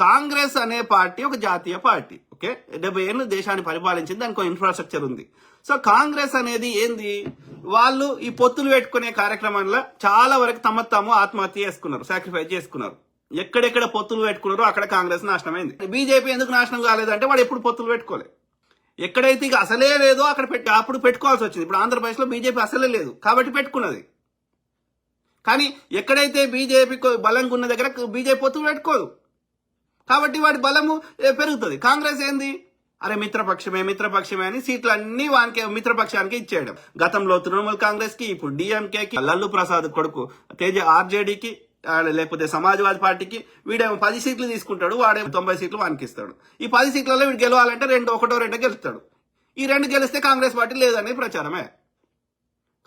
కాంగ్రెస్ అనే పార్టీ ఒక జాతీయ పార్టీ. ఓకే, 70 ఏళ్ళు దేశాన్ని పరిపాలించింది, దానికి ఒక ఇన్ఫ్రాస్ట్రక్చర్ ఉంది. సో కాంగ్రెస్ అనేది ఏంది, వాళ్ళు ఈ పొత్తులు పెట్టుకునే కార్యక్రమంలో చాలా వరకు తాము ఆత్మహత్య చేసుకున్నారు, సాక్రిఫైస్ చేసుకున్నారు. ఎక్కడెక్కడ పొత్తులు పెట్టుకున్నారో అక్కడ కాంగ్రెస్ నాశనమైంది. బీజేపీ ఎందుకు నాశనం కాలేదంటే వాడు ఎప్పుడు పొత్తులు పెట్టుకోలేదు. ఎక్కడైతే ఇక అసలే లేదో అక్కడ అప్పుడు పెట్టుకోవాల్సి వచ్చింది. ఇప్పుడు ఆంధ్రప్రదేశ్ లో బీజేపీ అసలే లేదు కాబట్టి పెట్టుకున్నది. కానీ ఎక్కడైతే బీజేపీ బలంగా ఉన్న దగ్గర బీజేపీ పొత్తులు పెట్టుకోదు కాబట్టి వాడి బలము పెరుగుతుంది. కాంగ్రెస్ ఏంది, అరే మిత్రపక్షమే అని సీట్లన్నీ వానికి మిత్రపక్షానికి ఇచ్చేయడం. గతంలో తృణమూల్ కాంగ్రెస్ కి, ఇప్పుడు డిఎంకేకి, లల్లు ప్రసాద్ కొడుకు తేజ ఆర్జేడీకి, లేకపోతే సమాజ్వాదీ పార్టీకి వీడేమో 10 సీట్లు తీసుకుంటాడు, వాడేమో 90 సీట్లు వానికి ఇస్తాడు. ఈ 10 సీట్లలో వీడు గెలవాలంటే ఒకటో రెండో గెలుస్తాడు. ఈ 2 గెలిస్తే కాంగ్రెస్ పార్టీ లేదనే ప్రచారమే.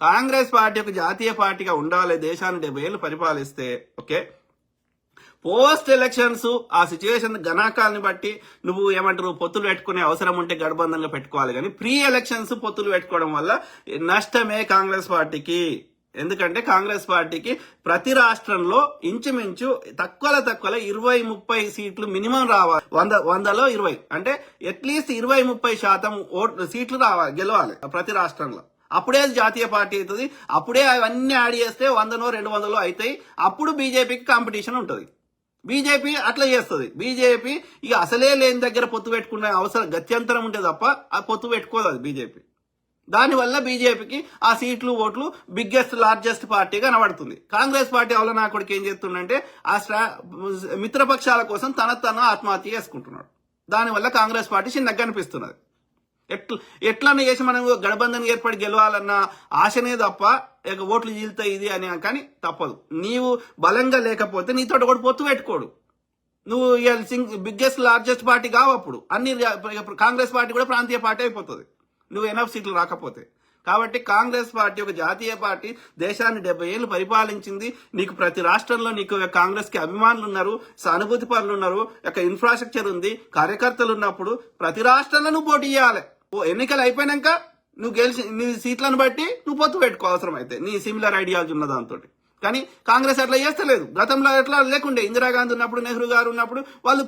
కాంగ్రెస్ పార్టీ ఒక జాతీయ పార్టీగా ఉండాలి, దేశాన్ని 70 ఏళ్ళు పరిపాలిస్తే. ఓకే, పోస్ట్ ఎలక్షన్స్ ఆ సిచ్యువేషన్ గణాంకాలను బట్టి నువ్వు ఏమంటారు పొత్తులు పెట్టుకునే అవసరం ఉంటే గఠబంధన్గా పెట్టుకోవాలి. కానీ ప్రీ ఎలక్షన్స్ పొత్తులు పెట్టుకోవడం వల్ల నష్టమే కాంగ్రెస్ పార్టీకి. ఎందుకంటే కాంగ్రెస్ పార్టీకి ప్రతి రాష్ట్రంలో ఇంచుమించు తక్కువలో 20-30 సీట్లు మినిమం రావాలి. 100లో 20 అంటే అట్లీస్ట్ 20-30% సీట్లు రావాలి, గెలవాలి ప్రతి రాష్ట్రంలో. అప్పుడే జాతీయ పార్టీ అవుతుంది. అప్పుడే అవన్నీ యాడ్ చేస్తే 100నో 200లో అవుతాయి. అప్పుడు బీజేపీకి కాంపిటీషన్ ఉంటుంది. బీజేపీ అట్లా చేస్తుంది. బీజేపీ ఇక అసలే లేని దగ్గర పొత్తు పెట్టుకునే అవసరం గత్యంతరం ఉంటే తప్ప ఆ పొత్తు పెట్టుకోదు అది బీజేపీ. దానివల్ల బీజేపీకి ఆ సీట్లు ఓట్లు లార్జెస్ట్ పార్టీగా కనబడుతుంది. కాంగ్రెస్ పార్టీ అవలనాకుడికి ఏం చేస్తుందంటే ఆ మిత్రపక్షాల కోసం తను ఆత్మహత్య చేసుకుంటున్నాడు. దానివల్ల కాంగ్రెస్ పార్టీ చిన్నగా కనిపిస్తున్నది. ఎట్లన్నా చేసి మనం గఠబంధన్ ఏర్పడి గెలవాలన్న ఆశనే తప్ప ఓట్లు చీలుతాయి ఇది అని. కానీ తప్పదు, నీవు బలంగా లేకపోతే నీతో కూడా పొత్తు పెట్టుకోడు. నువ్వు బిగ్గెస్ట్ లార్జెస్ట్ పార్టీ కావు. అప్పుడు అన్ని కాంగ్రెస్ పార్టీ కూడా ప్రాంతీయ పార్టీ అయిపోతుంది నువ్వు ఎనఫ్ సీట్లు రాకపోతే. కాబట్టి కాంగ్రెస్ పార్టీ ఒక జాతీయ పార్టీ, దేశాన్ని 70 ఏళ్ళు పరిపాలించింది. నీకు ప్రతి రాష్ట్రంలో నీకు కాంగ్రెస్ కి అభిమానులు ఉన్నారు, సానుభూతి పరులు ఉన్నారు, ఇన్ఫ్రాస్ట్రక్చర్ ఉంది, కార్యకర్తలు ఉన్నప్పుడు ప్రతి రాష్ట్రంలో నువ్వు పోటీ చేయాలి. ఎన్నికలు అయిపోయినాక నువ్వు గెలిచి నీ సీట్లను బట్టి నువ్వు పొత్తు పెట్టుకో అవసరం అయితే, నీ సిమిలర్ ఐడియాలజీ ఉన్న దాంతో. కానీ కాంగ్రెస్ అట్లా చేస్తలేదు. గతంలో ఎట్లా లేకుండే, ఇందిరాగాంధీ ఉన్నప్పుడు, నెహ్రూ గారు ఉన్నప్పుడు వాళ్ళు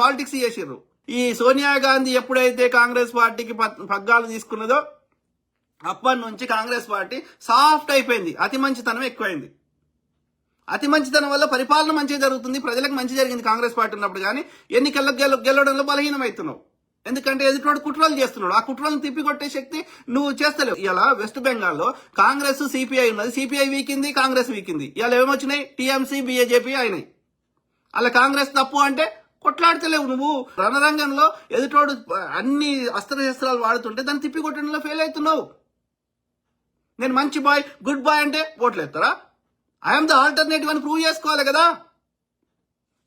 పాలిటిక్స్ చేసిర్రు. ఈ సోనియా గాంధీ ఎప్పుడైతే కాంగ్రెస్ పార్టీకి పగ్గాలు తీసుకున్నదో అప్పటి నుంచి కాంగ్రెస్ పార్టీ సాఫ్ట్ అయిపోయింది. అతి మంచితనం ఎక్కువైంది. అతి మంచితనం వల్ల పరిపాలన మంచిగా జరుగుతుంది, ప్రజలకు మంచి జరిగింది కాంగ్రెస్ పార్టీ ఉన్నప్పుడు. కానీ ఎన్నికల్లో గెలవడంలో బలహీనమవుతున్నావు. ఎందుకంటే ఎదుటి కుట్రలు చేస్తున్నాడు. ఆ కుట్రలను తిప్పికొట్టే శక్తి నువ్వు చేస్తలేవు. ఇలా వెస్ట్ బెంగాల్లో కాంగ్రెస్ సిపిఐ ఉన్నది, సిపిఐ వీకింది, కాంగ్రెస్ వీకింది. ఇలా ఏమొచ్చినాయి, టీఎంసీ బీజేపీ అయినాయి. అలా కాంగ్రెస్ తప్పు అంటే కొట్లాడతలేవు. నువ్వు రణరంగంలో ఎదుటోడు అన్ని అస్త్రశస్త్రాలు వాడుతుంటే దాన్ని తిప్పికొట్టడంలో ఫెయిల్ అవుతున్నావు. నేను మంచి బాయ్, గుడ్ బాయ్ అంటే ఓట్లు ఎత్తారా? ఐఎమ్ ద ఆల్టర్నేటివ్ అని ప్రూవ్ చేసుకోవాలి కదా.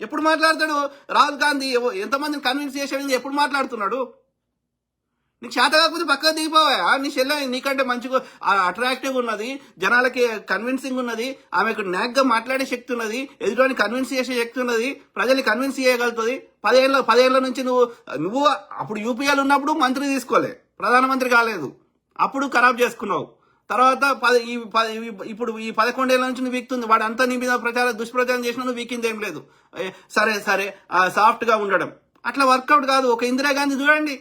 ఎప్పుడు మాట్లాడతాడు రాహుల్ గాంధీ? ఎంతమందిని కన్విన్స్ చేసేది ఎప్పుడు మాట్లాడుతున్నాడు? నీకు చేత కాకపోతే పక్కకు దిగిపోవా. నీ చెల్లె నీకంటే మంచిగా అట్రాక్టివ్ ఉన్నది, జనాలకి కన్విన్సింగ్ ఉన్నది, ఆమెకు నాగ్గా మాట్లాడే శక్తి ఉన్నది, ఎదుటిని కన్విన్స్ చేసే శక్తి ఉన్నది, ప్రజల్ని కన్విన్స్ చేయగలుగుతుంది. 10 ఏళ్ల నుంచి నువ్వు అప్పుడు యూపీఏలు ఉన్నప్పుడు మంత్రి తీసుకోలే, ప్రధానమంత్రి కాలేదు, అప్పుడు ఖరాబ్ చేసుకున్నావు. తర్వాత ఇప్పుడు ఈ 11 ఏళ్ల నుంచి నువ్వు వీక్తుంది. వాడు అంతా నీ మీద దుష్ప్రచారం చేసినా నువ్వు వీకింది ఏం లేదు. సరే సాఫ్ట్ గా ఉండడం అట్లా వర్కౌట్ కాదు. ఒక ఇందిరాగాంధీ చూడండి,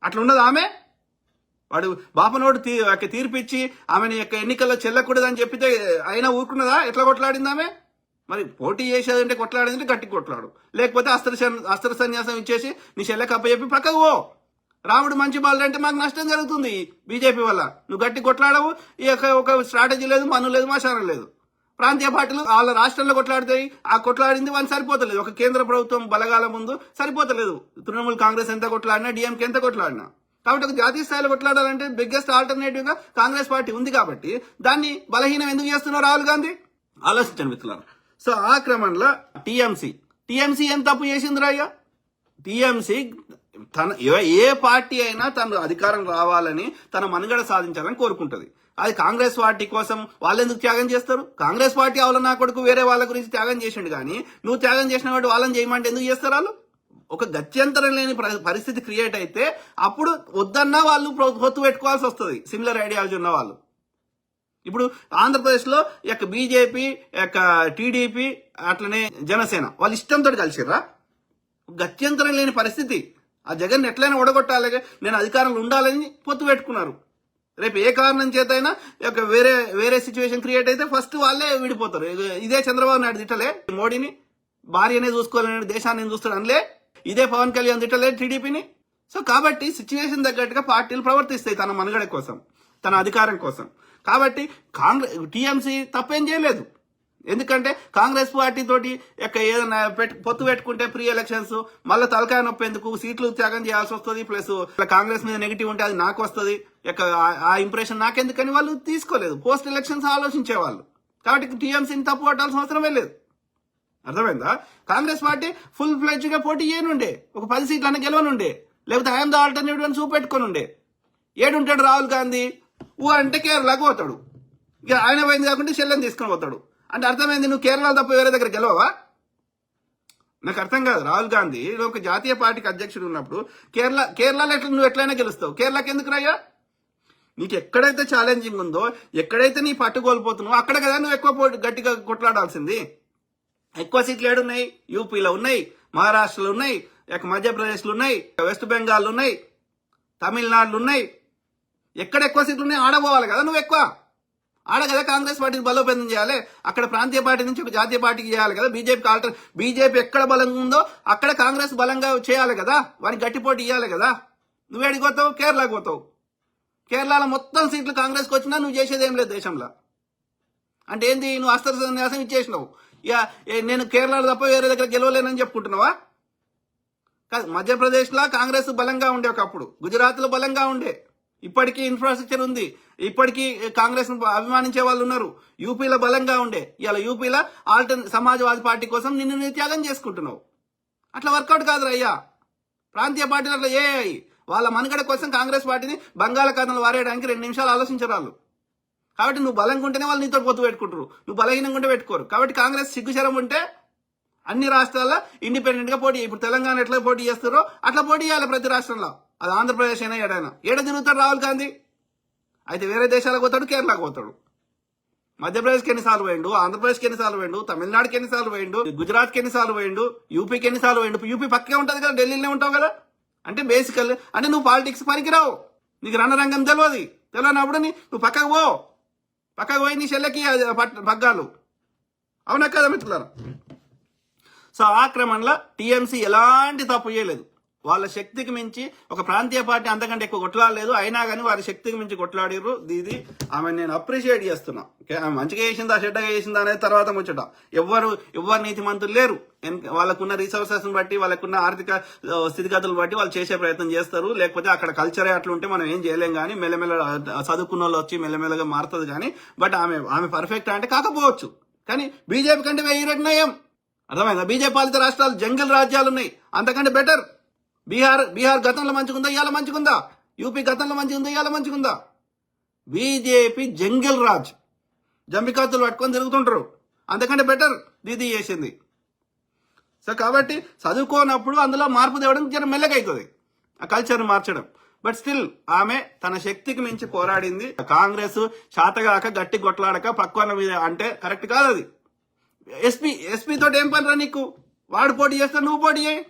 అట్లా ఉన్నది ఆమె. వాడు బాపనోడు తీర్పిచ్చి ఆమెను ఎన్నికల్లో చెల్లకూడదని చెప్పితే అయినా ఊరుకున్నదా? ఎట్లా కొట్లాడింది ఆమె? మరి పోటీ చేసేదంటే కొట్లాడిందంటే గట్టి కొట్లాడు, లేకపోతే అస్త్ర సన్యాసం ఇచ్చేసి నీ చెల్లెకి అప్పచెప్పి పక్కకు పో. రాముడు మంచి బాలుడు అంటే మాకు నష్టం జరుగుతుంది బీజేపీ వల్ల. నువ్వు గట్టి కొట్లాడవు, ఒక స్ట్రాటజీ లేదు, మను లేదు, మశానం లేదు. ప్రాంతీయ పార్టీలు వాళ్ళ రాష్ట్రంలో కొట్లాడుతాయి. ఆ కొట్లాడింది వాళ్ళు సరిపోతలేదు. ఒక కేంద్ర ప్రభుత్వం బలగాల ముందు సరిపోతలేదు. తృణమూల్ కాంగ్రెస్ ఎంత కొట్లాడినా, డిఎంకే ఎంత కొట్లాడినా. కాబట్టి ఒక జాతీయ స్థాయిలో కొట్లాడాలంటే బిగ్గెస్ట్ ఆల్టర్నేటివ్ గా కాంగ్రెస్ పార్టీ ఉంది. కాబట్టి దాన్ని బలహీనం ఎందుకు చేస్తున్నారు రాహుల్ గాంధీ? ఆలోచించండి మిత్రులారా. సో ఆ క్రమంలో టీఎంసీ ఏం తప్పు చేసిందిరా అయ్యా? టీఎంసీ ఏ పార్టీ అయినా తను అధికారం రావాలని, తన మనుగడ సాధించాలని కోరుకుంటది. అది కాంగ్రెస్ పార్టీ కోసం వాళ్ళు ఎందుకు త్యాగం చేస్తారు? కాంగ్రెస్ పార్టీ నా కొడుకు వేరే వాళ్ళ గురించి త్యాగం చేసిండు, కానీ నువ్వు త్యాగం చేసిన వాడు వాళ్ళని చేయమంటే ఎందుకు చేస్తారు? వాళ్ళు ఒక గత్యంతరం లేని పరిస్థితి క్రియేట్ అయితే అప్పుడు వద్దన్నా వాళ్ళు పొత్తు పెట్టుకోవాల్సి వస్తుంది, సిమిలర్ ఐడియాలజీ ఉన్న వాళ్ళు. ఇప్పుడు ఆంధ్రప్రదేశ్లో యొక్క బీజేపీ యొక్క టీడీపీ అట్లనే జనసేన వాళ్ళు ఇష్టంతో కలిసిర్రా? గత్యంతరం లేని పరిస్థితి. ఆ జగన్ ఎట్లయినా ఓడగొట్టాలి, నేను అధికారంలో ఉండాలని పొత్తు పెట్టుకున్నారు. రేపు ఏ కారణం చేత అయినా వేరే సిచ్యువేషన్ క్రియేట్ అయితే ఫస్ట్ వాళ్ళే విడిపోతారు. ఇదే చంద్రబాబు నాయుడు తిట్టలే మోడీని, భార్యనే చూసుకోవాలని దేశాన్ని చూస్తాడు అనలే. ఇదే పవన్ కళ్యాణ్ తిట్టలే టీడీపీని. సో కాబట్టి సిచ్యువేషన్ తగ్గట్టుగా పార్టీలు ప్రవర్తిస్తాయి తన మనుగడ కోసం, తన అధికారం కోసం. కాబట్టి టీఎంసీ తప్పేం చేయలేదు. ఎందుకంటే కాంగ్రెస్ పార్టీ తోటి ఏదైనా పొత్తు పెట్టుకుంటే ప్రీ ఎలక్షన్స్ మళ్ళీ తలకాయ నొప్పి ఎందుకు, సీట్లు త్యాగం చేయాల్సి వస్తుంది, ప్లస్ కాంగ్రెస్ మీద నెగిటివ్ ఉంటే అది నాకు వస్తుంది, ఆ ఇంప్రెషన్ నాకెందుకని వాళ్ళు తీసుకోలేదు. పోస్ట్ ఎలక్షన్స్ ఆలోచించేవాళ్ళు. కాబట్టి టీఎంసీని తప్పు పట్టాల్సిన అవసరమే లేదు. అర్థమైందా? కాంగ్రెస్ పార్టీ ఫుల్ ఫ్లెడ్జ్ గా పోటీ చేయనుండే, ఒక 10 సీట్లన్నా గెలవనుండే, లేకపోతే ఐఎమ్ ద ఆల్టర్నేటివ్ అని చూపెట్టుకుని ఉండే. ఏడుంటాడు రాహుల్ గాంధీ? అంటే కేరళకు పోతాడు. ఇక ఆయన పోయింది కాకుండా చెల్లెని తీసుకుని పోతాడు. అంటే అర్థమైంది, నువ్వు కేరళ తప్ప వేరే దగ్గర గెలవవా? నాకు అర్థం కాదు. రాహుల్ గాంధీ ఒక జాతీయ పార్టీకి అధ్యక్షుడు ఉన్నప్పుడు కేరళలో నువ్వు ఎట్లయినా గెలుస్తావు. కేరళకి ఎందుకు రాయ్యా? నీకు ఎక్కడైతే ఛాలెంజింగ్ ఉందో, ఎక్కడైతే నీ పట్టు కోల్పోతున్నావో అక్కడ కదా నువ్వు ఎక్కువ గట్టిగా కొట్లాడాల్సింది. ఎక్కువ సీట్లు ఏడున్నాయి? యూపీలో ఉన్నాయి, మహారాష్ట్రలో ఉన్నాయి, మధ్యప్రదేశ్లో ఉన్నాయి, వెస్ట్ బెంగాల్ ఉన్నాయి, తమిళనాడులో ఉన్నాయి. ఎక్కడ ఎక్కువ సీట్లు ఉన్నాయి ఆడపోవాలి కదా నువ్వు. ఎక్కువ ఆడ కదా కాంగ్రెస్ పార్టీని బలోపేతం చేయాలి. అక్కడ ప్రాంతీయ పార్టీ నుంచి ఒక జాతీయ పార్టీకి చేయాలి కదా. బీజేపీ ఎక్కడ బలంగా ఉందో అక్కడ కాంగ్రెస్ బలంగా చేయాలి కదా, వారికి గట్టి పోటీ ఇవ్వాలి కదా. నువ్వేడికి పోతావు? కేరళకు పోతావు. కేరళలో మొత్తం సీట్లు కాంగ్రెస్కి వచ్చినా నువ్వు చేసేది ఏం లేదు దేశంలో. అంటే ఏంది, నువ్వు అస్త్ర సన్యాసం ఇచ్చేసినావు. ఇక నేను కేరళలో తప్ప వేరే దగ్గర గెలవలేనని చెప్పుకుంటున్నావా? మధ్యప్రదేశ్లో కాంగ్రెస్ బలంగా ఉండే ఒకప్పుడు, గుజరాత్లో బలంగా ఉండే, ఇప్పటికీ ఇన్ఫ్రాస్ట్రక్చర్ ఉంది, ఇప్పటికీ కాంగ్రెస్ అభిమానించే వాళ్ళు ఉన్నారు. యూపీలో బలంగా ఉండే, ఇలా యూపీలో సమాజ్వాదీ పార్టీ కోసం నిన్ను త్యాగం చేసుకుంటున్నావు. అట్లా వర్కౌట్ కాదు అయ్యా. ప్రాంతీయ పార్టీలు అట్లా వాళ్ళ మనుగడ కోసం కాంగ్రెస్ పార్టీని బంగాళాఖాతంలో వారేయడానికి 2 నిమిషాలు ఆలోచించరు వాళ్ళు. కాబట్టి నువ్వు బలంగా ఉంటేనే వాళ్ళు నీతో పొత్తు పెట్టుకుంటారు, నువ్వు బలహీనంగా ఉంటే పెట్టుకోరు. కాబట్టి కాంగ్రెస్ సిగ్గుశరం ఉంటే అన్ని రాష్ట్రాల్లో ఇండిపెండెంట్ గా పోటీ, ఇప్పుడు తెలంగాణ ఎట్లా పోటీ చేస్తారో అట్లా పోటీ చేయాలి ప్రతి రాష్ట్రంలో. అది ఆంధ్రప్రదేశ్ అయినా ఏడ తిరుగుతాడు రాహుల్ గాంధీ. అయితే వేరే దేశాలకు పోతాడు, కేరళకు పోతాడు. మధ్యప్రదేశ్కి ఎన్నిసార్లు పోయిండు, ఆంధ్రప్రదేశ్కి ఎన్నిసార్లు పోయిండు, తమిళనాడుకి ఎన్నిసార్లు పోయిండు, గుజరాత్కి ఎన్నిసార్లు పోయిండు, యూపీకి ఎన్నిసార్లు పోయిండు. యూపీ పక్కే ఉంటది కదా, ఢిల్లీలోనే ఉంటావు కదా. అంటే బేసికల్ అంటే నువ్వు పాలిటిక్స్ పనికిరావు, నీకు రణరంగం తెలియనప్పుడు నువ్వు పక్కకు పోయి నీ చెల్లెకి పగ్గాలు. అవునా కదా మిత్రులారా? సో ఆ క్రమంలో టీఎంసీ ఎలాంటి తప్పు చేయలేదు. వాళ్ళ శక్తికి మించి ఒక ప్రాంతీయ పార్టీ అంతకంటే ఎక్కువ కొట్లాడలేదు. అయినా కానీ వారి శక్తికి మించి కొట్లాడిర్రు. ఇది ఆమె నేను అప్రిషియేట్ చేస్తున్నా. ఆమె మంచిగా చేసిందా చెడ్డగా చేసిందా అనేది తర్వాత ముచ్చట. ఎవరు నీతి మంత్రులు లేరు. వాళ్ళకున్న రిసోర్సెస్ బట్టి, వాళ్ళకున్న ఆర్థిక స్థితిగతులు బట్టి వాళ్ళు చేసే ప్రయత్నం చేస్తారు. లేకపోతే అక్కడ కల్చరే అట్లుంటే మనం ఏం చేయలేం. కానీ మెల్లమెల్ల చదువుకున్న వాళ్ళు వచ్చి మెల్లమెల్లగా మారుతుంది. కానీ బట్ ఆమె పర్ఫెక్ట్ అంటే కాకపోవచ్చు. కానీ బీజేపీ కంటే 1000 రెట్లు నయం. అర్థమైందా? బీజేపీ పాలిత రాష్ట్రాలు జంగల్ రాజ్యాలు ఉన్నాయి, అంతకంటే బెటర్. బీహార్ గతంలో మంచిగుందా, ఇవాళ మంచిగుందా? యూపీ గతంలో మంచిగుందా, ఇవాళ మంచిగుందా? బీజేపీ జంగల్ రాజ్, జంబికాతులు పట్టుకొని తిరుగుతుంటారు, అంతకంటే బెటర్ దీదీ చేసింది. సో కాబట్టి చదువుకోనప్పుడు అందులో మార్పు తేవడం జర మెల్లగా అవుతుంది, ఆ కల్చర్ మార్చడం. బట్ స్టిల్ ఆమె తన శక్తికి మించి పోరాడింది. కాంగ్రెస్ శాతగాక గట్టి కొట్లాడక పక్వన మీద అంటే కరెక్ట్ కాదు అది. ఎస్పీ తోటి ఏం పనిరా నీకు? వాడు పోటీ చేస్తే నువ్వు పోటీ చేయి.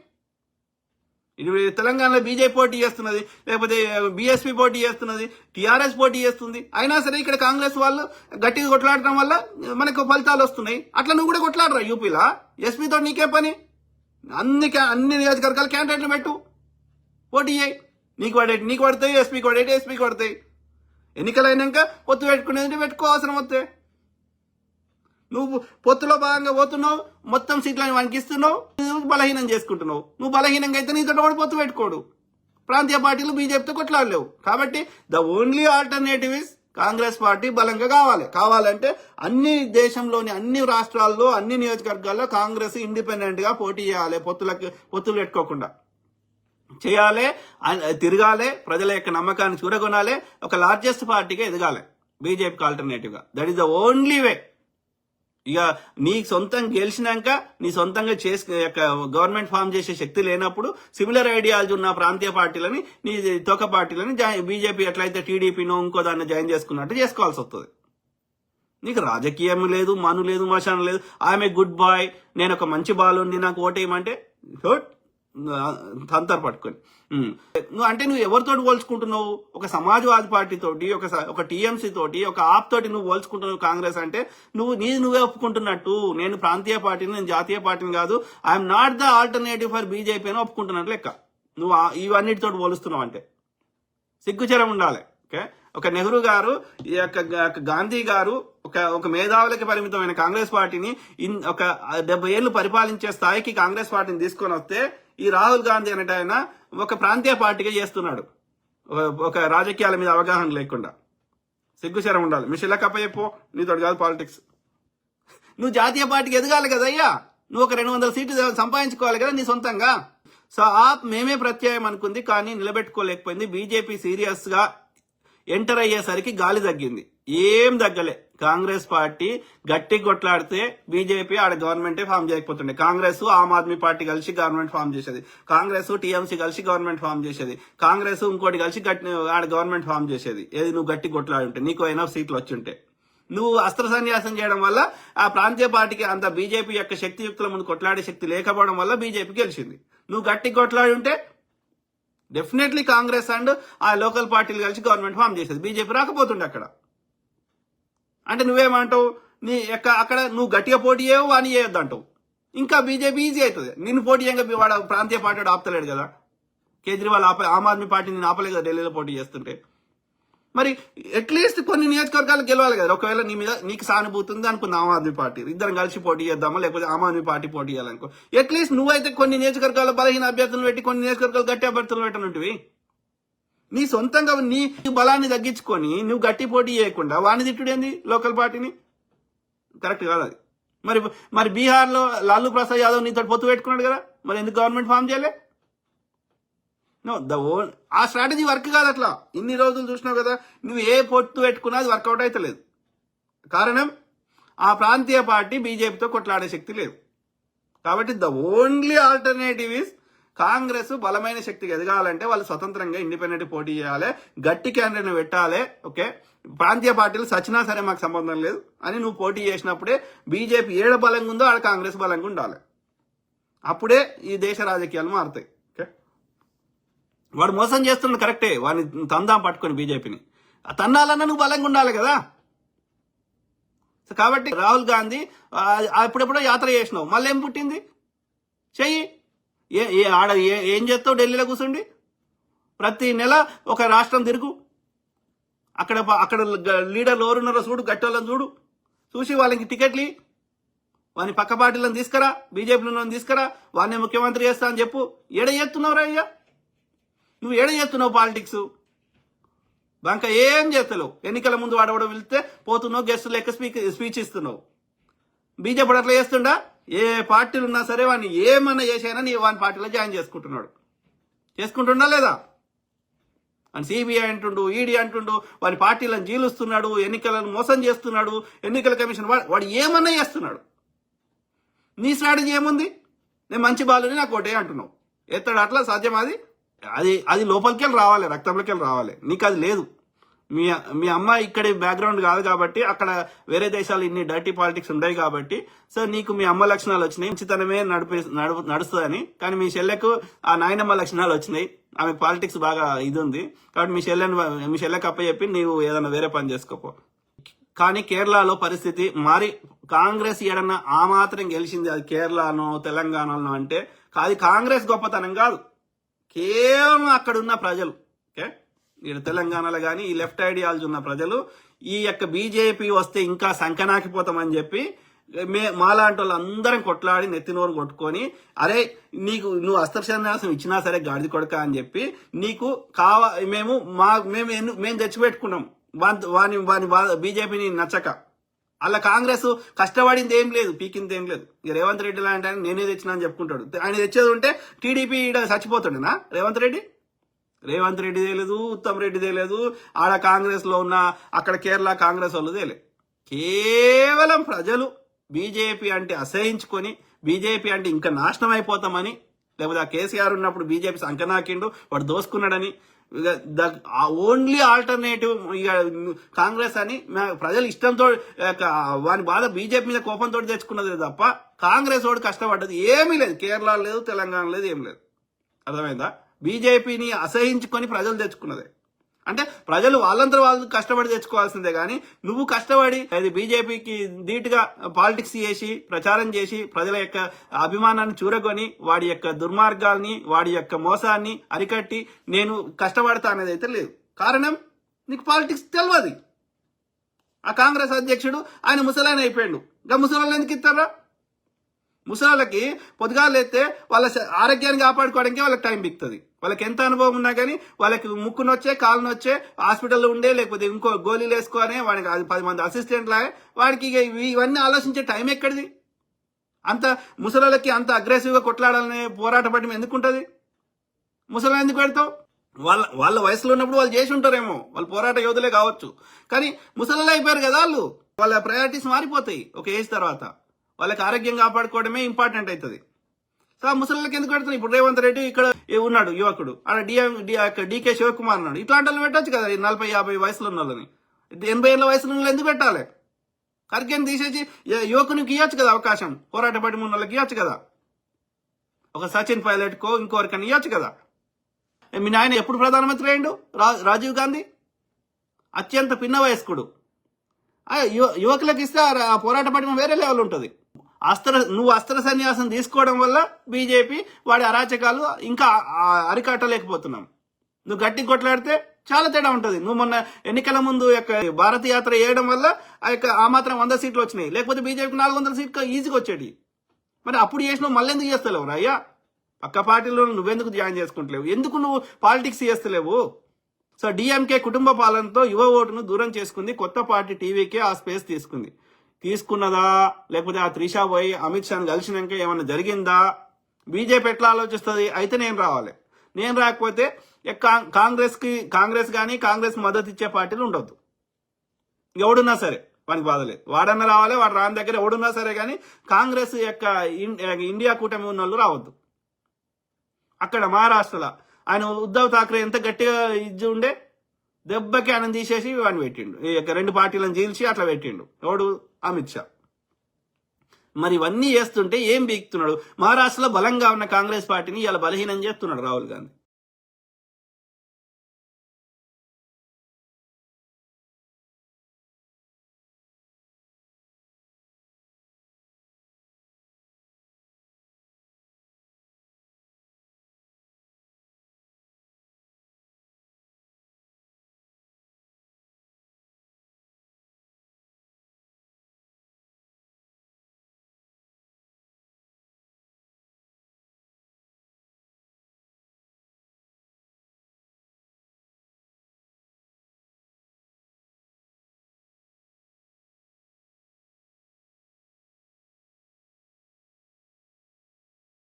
తెలంగాణలో బీజేపీ పోటీ చేస్తున్నది, లేకపోతే బీఎస్పీ పోటీ చేస్తున్నది, టీఆర్ఎస్ పోటీ చేస్తుంది. అయినా సరే ఇక్కడ కాంగ్రెస్ వాళ్ళు గట్టిగా కొట్లాడటం వల్ల మనకు ఫలితాలు వస్తున్నాయి. అట్లా నువ్వు కూడా కొట్లాడరా యూపీలో? ఎస్పీతో నీకే పని? అన్ని నియోజకవర్గాలు క్యాండిడేట్లు పెట్టు, పోటీ చేయి. నీకు పడతాయి, ఎస్పీకి పడతాయి. ఎన్నికలు అయినాక పొత్తు పెట్టుకునేది పెట్టుకో, అవసరం వస్తే. నువ్వు పొత్తులో భాగంగా పోతున్నావు, మొత్తం సీట్లను వణికిస్తున్నావు, బలహీనం చేసుకుంటున్నావు. నువ్వు బలహీనంగా అయితే నీతో కూడా పొత్తు పెట్టుకోడు. ప్రాంతీయ పార్టీలు బీజేపీతో కొట్లాడలేవు. కాబట్టి the only alternative is Congress party బలంగా కావాలంటే దేశంలోని అన్ని రాష్ట్రాల్లో, అన్ని నియోజకవర్గాల్లో కాంగ్రెస్ ఇండిపెండెంట్ గా పోటీ చేయాలి. పొత్తులు పెట్టుకోకుండా చేయాలి, తిరగాలి, ప్రజల యొక్క నమ్మకాన్ని చూరగొనాలి, ఒక లార్జెస్ట్ పార్టీగా ఎదగాలి బీజేపీకి ఆల్టర్నేటివ్ గా. That is the only way. ఇక నీ సొంతం గెలిచినాక నీ సొంతంగా గవర్నమెంట్ ఫామ్ చేసే శక్తి లేనప్పుడు సిమిలర్ ఐడియాలజీ ఉన్న ప్రాంతీయ పార్టీలని, నీ తోక పార్టీలని బీజేపీ ఎట్లయితే టీడీపీనో ఇంకో దాన్ని జాయిన్ చేసుకున్నట్టు చేసుకోవాల్సి వస్తుంది. నీకు రాజకీయం లేదు, మను లేదు, మశానం లేదు. ఐఎమ్ ఏ గుడ్ బాయ్, నేను ఒక మంచి బాలుండి నాకు ఓటేయమంటే తంతర్ పట్టుకొని అంటే నువ్వు ఎవరితోటి పోల్చుకుంటున్నావు? ఒక సమాజ్వాదీ పార్టీ తోటి, ఒక టీఎంసీ తోటి, ఒక ఆప్ తోటి నువ్వు పోల్చుకుంటున్నావు కాంగ్రెస్ అంటే. నువ్వే ఒప్పుకుంటున్నట్టు. నేను ప్రాంతీయ పార్టీని, నేను జాతీయ పార్టీని కాదు, I'm not the alternative for BJP అని ఒప్పుకుంటున్నట్టు లెక్క. నువ్వు ఇవన్నిటితో పోలుస్తున్నావు అంటే సిగ్గుచరం ఉండాలి. ఓకే, ఒక నెహ్రూ గారు, ఈ యొక్క గాంధీ గారు ఒక మేధావులకి పరిమితమైన కాంగ్రెస్ పార్టీని ఒక 70 ఏళ్లు పరిపాలించే స్థాయికి కాంగ్రెస్ పార్టీని తీసుకొని వస్తే, ఈ రాహుల్ గాంధీ అనేట ఆయన ఒక ప్రాంతీయ పార్టీగా చేస్తున్నాడు, ఒక రాజకీయాల మీద అవగాహన లేకుండా. సిగ్గుచరం ఉండాలి. మీ శిలక అప్పయ్యపో, నీతో కాదు పాలిటిక్స్. నువ్వు జాతీయ పార్టీకి ఎదగాలి కదా అయ్యా, నువ్వు ఒక 200 సీట్లు సంపాదించుకోవాలి కదా నీ సొంతంగా. సో మేమే ప్రత్యయం అనుకుంది, కానీ నిలబెట్టుకోలేకపోయింది. బీజేపీ సీరియస్ గా ఎంటర్ అయ్యేసరికి గాలి తగ్గింది, ఏం తగ్గలే. కాంగ్రెస్ పార్టీ గట్టి కొట్లాడితే బీజేపీ ఆడ గవర్నమెంటే ఫామ్ చేయకపోతుండే. కాంగ్రెస్ ఆమ్ ఆద్మీ పార్టీ కలిసి గవర్నమెంట్ ఫామ్ చేసేది, కాంగ్రెస్ టీఎంసీ కలిసి గవర్నమెంట్ ఫామ్ చేసేది, కాంగ్రెస్ ఇంకోటి కలిసి ఆడ గవర్నమెంట్ ఫామ్ చేసేది. ఏది నువ్వు గట్టి కొట్లాడి ఉంటే, నీకు ఎనఫ్ సీట్లు వచ్చుంటే. నువ్వు అస్త్ర సన్యాసం చేయడం వల్ల ఆ ప్రాంతీయ పార్టీకి అంత బీజేపీ యొక్క శక్తియుక్తుల ముందు కొట్లాడే శక్తి లేకపోవడం వల్ల బీజేపీ గెలిచింది. నువ్వు గట్టి కొట్లాడి ఉంటే డెఫినెట్లీ కాంగ్రెస్ అండ్ ఆ లోకల్ పార్టీలు కలిసి గవర్నమెంట్ ఫామ్ చేసేది, బీజేపీ రాకపోతుండే అక్కడ. అంటే నువ్వేమంటావు? అక్కడ నువ్వు గట్టిగా పోటీ చేయవు, వాని చేయొద్దు అంటావు. ఇంకా బీజేపీ ఈజీ అవుతుంది. నిన్ను పోటీ చేయంగా వాడు ప్రాంతీయ పార్టీ ఆపుతలేడు కదా. కేజ్రీవాల్ ఆమ్ ఆద్మీ పార్టీ నేను ఆపలేదు కదా ఢిల్లీలో పోటీ చేస్తుంటే. మరి అట్లీస్ట్ కొన్ని నియోజకవర్గాలు గెలవాలి కదా. ఒకవేళ నీ మీద నీకు సానుభూతి ఉంది అనుకుంది ఆమ్ ఆద్మీ పార్టీ, ఇద్దరం కలిసి పోటీ చేద్దామా, లేకపోతే ఆమ్ ఆద్మీ పార్టీ పోటీ చేయాలనుకో. అట్లీస్ట్ నువ్వైతే కొన్ని నియోజకవర్గాల్లో బలహీన అభ్యర్థులు పెట్టి, కొన్ని నియోజకవర్గాలు గట్టి అభ్యర్థులు పెట్టనుంటివి. నీ సొంతంగా నీ బలాన్ని తగ్గించుకొని నువ్వు గట్టి పోటీ చేయకుండా వాణి తిట్టుడేంది లోకల్ పార్టీని? కరెక్ట్ కాదు అది. మరి బీహార్లో లాలూ ప్రసాద్ యాదవ్ నీతో పొత్తు పెట్టుకున్నాడు కదా, మరి ఎందుకు గవర్నమెంట్ ఫామ్ చేయలే? ఆ స్ట్రాటజీ వర్క్ కాదు అట్లా. ఇన్ని రోజులు చూసినావు కదా, నువ్వు ఏ పొత్తు పెట్టుకున్నా అది వర్కౌట్ అయితే లేదు. కారణం ఆ ప్రాంతీయ పార్టీ బీజేపీతో కొట్లాడే శక్తి లేదు. కాబట్టి the only alternative is Congress బలమైన శక్తికి ఎదగాలంటే వాళ్ళు స్వతంత్రంగా ఇండిపెండెంట్ పోటీ చేయాలి, గట్టి క్యాండిడేట్ పెట్టాలి. ఓకే, ప్రాంతీయ పార్టీలు సచ్చినా సరే మాకు సంబంధం లేదు అని నువ్వు పోటీ చేసినప్పుడే బీజేపీ ఏడ బలంగా ఉందో ఆడ కాంగ్రెస్ బలంగా ఉండాలి. అప్పుడే ఈ దేశ రాజకీయాలు మారుతాయి. ఓకే, వాడు మోసం చేస్తున్నాడు కరెక్టే, వాడిని తందాం పట్టుకొని బీజేపీని తన్నాలన్నా నువ్వు బలంగా ఉండాలి కదా. సో కాబట్టి రాహుల్ గాంధీ అప్పుడెప్పుడో యాత్ర చేసినావు, మళ్ళీ ఏం పుట్టింది? చెయ్యి. ఆడ ఏం చేస్తావు? ఢిల్లీలో కూర్చుండి ప్రతి నెల ఒక రాష్ట్రం తిరుగు, అక్కడ లీడర్లు ఎవరున్నారో చూడు, గట్టోళ్ళని చూసి వాళ్ళకి టికెట్లు వాని పక్క పార్టీలను తీసుకురా, బీజేపీలో తీసుకురా, వాడిని ముఖ్యమంత్రి చేస్తా అని చెప్పు. ఏడ చేస్తున్నావు రా అయ్యా? నువ్వు ఏడ చేస్తున్నావు పాలిటిక్స్? బంక ఏం చేస్తలేవు. ఎన్నికల ముందు వాడవడం వెళ్తే పోతున్నావు, గెస్టులు లెక్క స్పీచ్ ఇస్తున్నావు. బీజేపీ అట్లా చేస్తుండా? ఏ పార్టీలు ఉన్నా సరే వాడిని ఏమన్నా చేసైనా నీ వాని పార్టీలో జాయిన్ చేసుకుంటుండా లేదా? అని సిబిఐ అంటుండు, ఈడీ అంటుండు, వాడి పార్టీలను జీలుస్తున్నాడు, ఎన్నికలను మోసం చేస్తున్నాడు, ఎన్నికల కమిషన్ వాడు ఏమన్నా చేస్తున్నాడు. నీ స్ట్రాటజీ ఏముంది? నేను మంచి బాలుని నాకు ఒకటే అంటున్నావు. ఎత్తడు అట్లా సాధ్యం? అది లోపలికి వెళ్ళి రావాలి, రక్తంలోకి వెళ్ళి రావాలి. నీకు అది లేదు. మీ అమ్మ ఇక్కడ బ్యాక్గ్రౌండ్ కాదు కాబట్టి, అక్కడ వేరే దేశాలు ఇన్ని డర్టీ పాలిటిక్స్ ఉన్నాయి కాబట్టి, సో నీకు మీ అమ్మ లక్షణాలు వచ్చినాయి, మంచితనమే నడుస్తుందని. కానీ మీ చెల్లెకు ఆ నాయనమ్మ లక్షణాలు వచ్చినాయి, ఆమె పాలిటిక్స్ బాగా ఇది ఉంది కాబట్టి మీ చెల్లెకి అప్పచెప్పి నీవు ఏదైనా వేరే పని చేసుకోపో. కానీ కేరళలో పరిస్థితి మారి కాంగ్రెస్ ఏడన్నా ఆ మాత్రం గెలిచింది, అది కేరళనో తెలంగాణలో అంటే అది కాంగ్రెస్ గొప్పతనం కాదు, కేవలం అక్కడున్న ప్రజలు. ఓకే, ఇక్కడ తెలంగాణలో కానీ ఈ లెఫ్ట్ ఐడియాలజీ ఉన్న ప్రజలు ఈ యొక్క బీజేపీ వస్తే ఇంకా సంకనాకిపోతామని చెప్పి మాలాంటి వాళ్ళు అందరం కొట్లాడి నెత్తినోరు కొట్టుకొని, అరే నువ్వు అస్త్రసన్యాసం ఇచ్చినా సరే గాడిది కొడక అని చెప్పి నీకు మేము తెచ్చిపెట్టుకున్నాం వాని బీజేపీని నచ్చక. అలా కాంగ్రెస్ కష్టపడింది ఏం లేదు, పీకింది ఏం లేదు. రేవంత్ రెడ్డి లాంటి ఆయన నేనే తెచ్చినా అని చెప్పుకుంటాడు. ఆయన తెచ్చేది ఉంటే టీడీపీ చచ్చిపోతుండేనా రేవంత్ రెడ్డి తెలియదు, ఉత్తమ్ రెడ్డి తెలియదు, ఆడ కాంగ్రెస్ లో ఉన్న అక్కడ కేరళ కాంగ్రెస్ వాళ్ళు తెలియదు. కేవలం ప్రజలు బీజేపీ అంటే అసహించుకొని, బీజేపీ అంటే ఇంకా నాశనం అయిపోతామని లేకపోతే ఆ కేసీఆర్ ఉన్నప్పుడు బీజేపీ సంకనాకిండు, వాడు దోసుకున్నాడని ఓన్లీ ఆల్టర్నేటివ్ ఇక కాంగ్రెస్ అని ప్రజలు ఇష్టంతో వాని బాధ బీజేపీ మీద కోపంతో తెచ్చుకున్నది తప్ప కాంగ్రెస్ వాడు కష్టపడ్డది ఏమీ లేదు. కేరళ లేదు, తెలంగాణ లేదు, ఏం లేదు. అర్థమైందా? బీజేపీని అసహించుకొని ప్రజలు తెచ్చుకున్నదే. అంటే ప్రజలు వాళ్ళంతా వాళ్ళు కష్టపడి తెచ్చుకోవాల్సిందే కానీ నువ్వు కష్టపడి అది బీజేపీకి ధీటుగా పాలిటిక్స్ చేసి ప్రచారం చేసి ప్రజల యొక్క అభిమానాన్ని చూరగొని వాడి యొక్క దుర్మార్గాల్ని వాడి యొక్క మోసాన్ని అరికట్టి నేను కష్టపడతా అనేది అయితే లేదు. కారణం నీకు పాలిటిక్స్ తెలియదు. ఆ కాంగ్రెస్ అధ్యక్షుడు ఆయన ముసలాయన అయిపోయాడు. ఇంకా ముసలాళ్ళు ఎందుకు ఇస్తారా? ముసలాళ్ళకి పొద్దుగాలు ఎత్తే వాళ్ళ ఆరోగ్యాన్ని కాపాడుకోవడానికి వాళ్ళకి టైం బిక్తుంది. వాళ్ళకి ఎంత అనుభవం ఉన్నా కానీ వాళ్ళకి ముక్కు నొచ్చే కాలు నొచ్చే హాస్పిటల్లో ఉండే లేకపోతే ఇంకో గోళీలు వేసుకోనే వాడికి 10 మంది అసిస్టెంట్లా వాడికి ఇవన్నీ ఆలోచించే టైం ఎక్కడిది? అంత ముసలాళ్ళకి అంత అగ్రెసివ్గా కొట్లాడాలనే పోరాట పట్టిన ఎందుకు ఉంటుంది? ముసలి ఎందుకు పెడతావు? వాళ్ళ వయసులో ఉన్నప్పుడు వాళ్ళు చేసి ఉంటారేమో, వాళ్ళు పోరాట యోధులే కావచ్చు. కానీ ముసలి అయిపోయారు కదా వాళ్ళు, వాళ్ళ ప్రయారిటీస్ మారిపోతాయి ఒక ఏజ్ తర్వాత. వాళ్ళకి ఆరోగ్యం కాపాడుకోవడమే ఇంపార్టెంట్ అవుతుంది. సో ఆ ముసలికి ఎందుకు పెడుతున్నాయి? ఇప్పుడు రేవంత్ రెడ్డి ఇక్కడ ఉన్నాడు యువకుడు, అక్కడ డీకే శివకుమార్ ఉన్నాడు. ఇట్లాంటి వాళ్ళు పెట్టచ్చు కదా, 40-50 వయసులో ఉన్న వాళ్ళని. 80 ఏళ్ళ వయసులో ఉన్న ఎందుకు పెట్టాలి? ఖర్గేని తీసేసి యువకునికి ఇవ్వచ్చు కదా అవకాశం, పోరాట పడి ఉన్న వాళ్ళకి ఇవ్వచ్చు కదా, ఒక సచిన్ పైలట్కో ఇంకోరికని ఇవ్వచ్చు కదా. మీ నాయన ఎప్పుడు ప్రధానమంత్రి అయ్యిండు? రాజీవ్ గాంధీ అత్యంత పిన్న వయస్కుడు. యువకులకు ఇస్తే ఆ పోరాట పడిన వేరే లెవెల్ ఉంటుంది. నువ్వు అస్త్ర సన్యాసం తీసుకోవడం వల్ల బీజేపీ వాడి అరాచకాలు ఇంకా అరికట్టలేకపోతున్నాం. నువ్వు గట్టి కొట్లాడితే చాలా తేడా ఉంటుంది. నువ్వు మొన్న ఎన్నికల ముందు భారత యాత్ర చేయడం వల్ల ఆ మాత్రం 100 సీట్లు వచ్చినాయి. లేకపోతే బీజేపీకి 400 సీట్లు ఈజీగా వచ్చేటి. మరి అప్పుడు చేసినావు, మళ్ళీ ఎందుకు చేస్తలేవు అయ్యా? పక్క పార్టీలో నువ్వెందుకు జాయిన్ చేసుకుంటలేవు? ఎందుకు నువ్వు పాలిటిక్స్ చేస్తలేవు? సో డిఎంకే కుటుంబ పాలనతో యువ ఓటును దూరం చేసుకుంది. కొత్త పార్టీ టీవీకే ఆ స్పేస్ తీసుకున్నదా? లేకపోతే ఆ త్రిషా పోయి అమిత్ షాని కలిసినాక ఏమన్నా జరిగిందా? బీజేపీ ఎట్లా ఆలోచిస్తుంది? అయితే నేను రావాలి, నేను రాకపోతే కాంగ్రెస్ కానీ కాంగ్రెస్ మద్దతు ఇచ్చే పార్టీలు ఉండొద్దు. ఎవడున్నా సరే వానికి బాధలేదు, వాడన్నా రావాలి, వాడు రాని దగ్గర ఎవడున్నా సరే కానీ కాంగ్రెస్ యొక్క ఇండియా కూటమి ఉన్న వాళ్ళు రావద్దు. అక్కడ మహారాష్ట్రలో ఆయన ఉద్ధవ్ ఠాక్రే ఎంత గట్టిగా ఇది ఉండే, దెబ్బకి ఆయన తీసేసి వాడిని పెట్టిండు. ఈ యొక్క 2 పార్టీలను చీల్చి అట్లా పెట్టిండు. ఎవడు? అమిత్ షా. మరి ఇవన్నీ చేస్తుంటే ఏం బీక్తున్నాడు? మహారాష్ట్రలో బలంగా ఉన్న కాంగ్రెస్ పార్టీని ఇలా బలహీనం చేస్తున్నాడు రాహుల్ గాంధీ.